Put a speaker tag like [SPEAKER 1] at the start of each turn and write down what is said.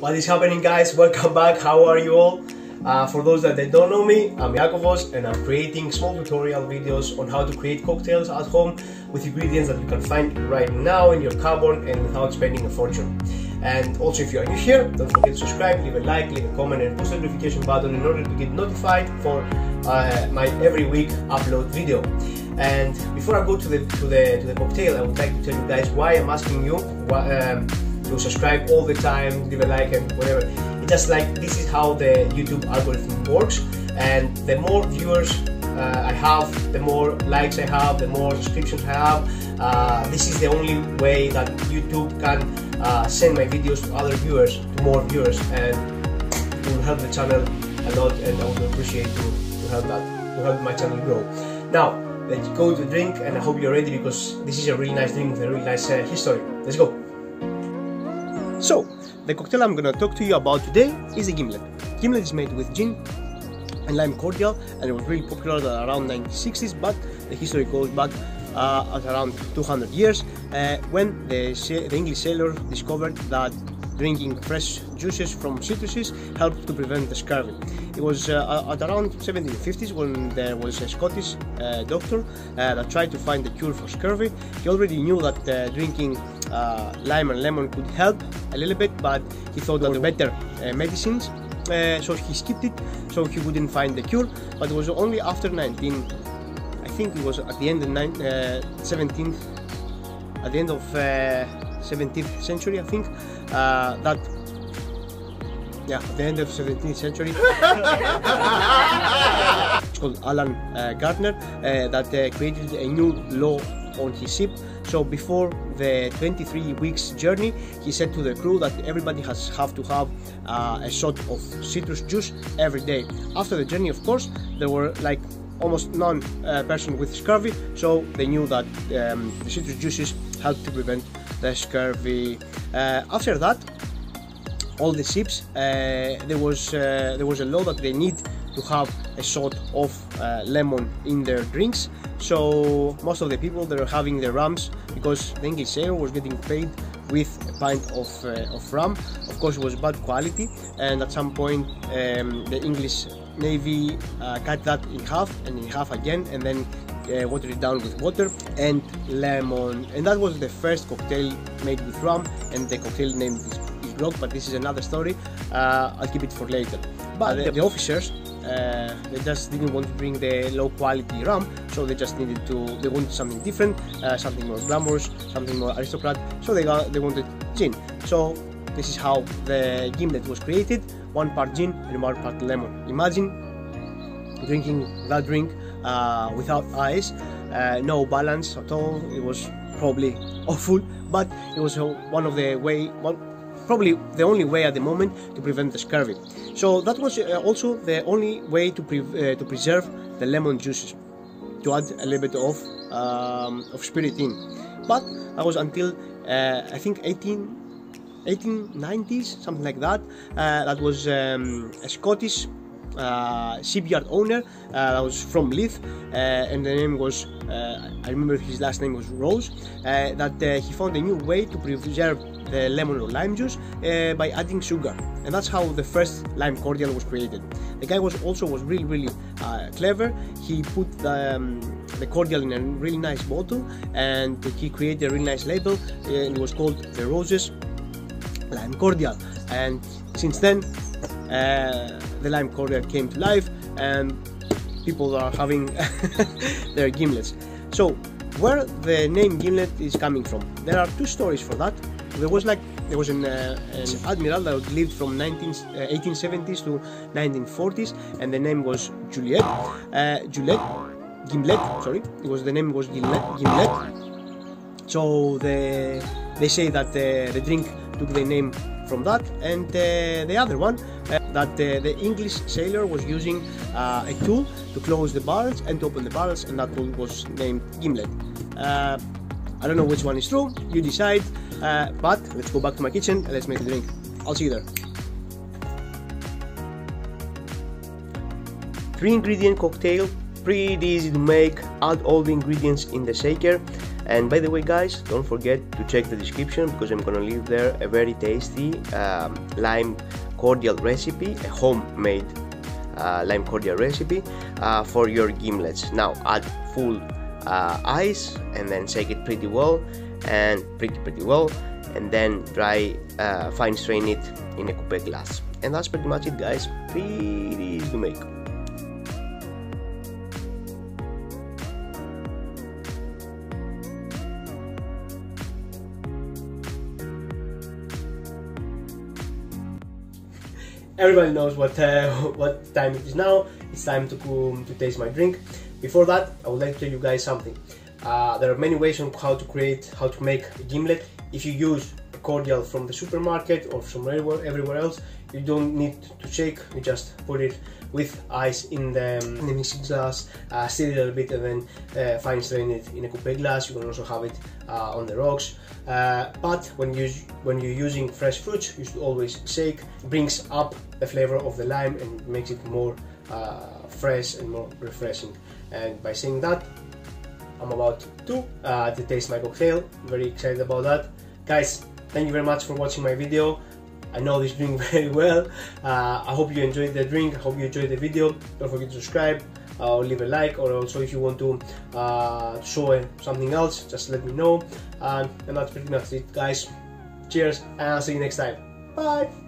[SPEAKER 1] What is happening, guys? Welcome back. How are you all? For those that don't know me, I'm Yakovos and I'm creating small tutorial videos on how to create cocktails at home with ingredients that you can find right now in your cupboard and without spending a fortune. And also, if you are new here, don't forget to subscribe, leave a like, leave a comment and push the notification button in order to get notified for my every week upload video. And before I go to the cocktail, I would like to tell you guys why I'm asking you to subscribe all the time, leave a like and whatever. It's just like this is how the YouTube algorithm works, and the more viewers I have, the more likes I have, the more subscriptions I have. This is the only way that YouTube can send my videos to other viewers, to more viewers, and it will help the channel a lot, and I would appreciate to help my channel grow. Now let's go to the drink, and I hope you're ready because this is a really nice drink with a really nice history. Let's go. So, the cocktail I'm gonna talk to you about today is a gimlet. Gimlet is made with gin and lime cordial, and it was really popular around 1960s, but the history goes back at around 200 years when the English sailor discovered that drinking fresh juices from citruses helped to prevent the scurvy. It was at around 1750s when there was a Scottish doctor that tried to find a cure for scurvy. He already knew that drinking lime and lemon could help a little bit, but he thought there were better medicines, so he skipped it, so he wouldn't find the cure. But it was only after I think it was at the end of 17th, at the end of 17th century, I think, at the end of 17th century. It's called Alan Gardner that created a new law on his ship. So before the 23 weeks journey, he said to the crew that everybody have to have a shot of citrus juice every day. After the journey, of course, there were like almost none person with scurvy, so they knew that the citrus juices helped to prevent the scurvy. After that, all the ships there was a law that they need to have a shot of lemon in their drinks. So most of the people, they were having their rums because the English sailor was getting paid with a pint of rum. Of course, it was bad quality, and at some point the English Navy cut that in half and in half again, and then watered it down with water and lemon. And that was the first cocktail made with rum, and the cocktail name is blocked, but this is another story. I'll keep it for later. But the officers, they just didn't want to bring the low quality rum, so they just they wanted something different, something more glamorous, something more aristocrat, so they wanted gin. So this is how the gimlet was created: 1 part gin and 1 part lemon. Imagine drinking that drink without ice, no balance at all. It was probably awful, but it was probably the only way at the moment to prevent the scurvy. So that was also the only way to preserve the lemon juices, to add a little bit of spirit in. But that was until I think 1890s, something like that. That was a Scottish shipyard owner that was from Leith, and the name was I remember his last name was Rose, that he found a new way to preserve the lemon or lime juice by adding sugar, and that's how the first lime cordial was created. The guy was really clever. He put the cordial in a really nice bottle, and he created a really nice label, and it was called the Rose's Lime Cordial. And since then the lime cordial came to life, and people are having their gimlets. So where the name gimlet is coming from, there are two stories for that. There was an admiral that lived from 1870s to 1940s, and the name was Gimlet. Sorry, the name was Gimlet. So they say that the drink took the name from that, and the other one that the English sailor was using a tool to close the barrels and to open the barrels, and that tool was named Gimlet. I don't know which one is true, you decide, but let's go back to my kitchen and let's make the drink. I'll see you there. 3-ingredient cocktail, pretty easy to make. Add all the ingredients in the shaker, And by the way guys, don't forget to check the description, because I'm gonna leave there a very tasty lime cordial recipe, a homemade lime cordial recipe for your gimlets. Now add full ice and then shake it pretty well, and pretty well, and then fine strain it in a coupete glass. And that's pretty much it guys, pretty easy to make. Everybody knows what time it is now. It's time to taste my drink. Before that, I would like to tell you guys something. There are many ways on how to make a gimlet. If you use a cordial from the supermarket or from everywhere else, you don't need to shake. You just put it with ice in the mixing glass, stir it a little bit, and then fine strain it in a coupete glass. You can also have it on the rocks. But when you're using fresh fruits, you should always shake. It brings up the flavor of the lime and makes it more fresh and more refreshing. And by saying that, I'm about to taste my cocktail. I'm very excited about that. Guys, thank you very much for watching my video. I know this drink very well. I hope you enjoyed the drink. I hope you enjoyed the video. Don't forget to subscribe or leave a like, or also if you want to show something else, just let me know. And that's pretty much it guys. Cheers, and I'll see you next time. Bye.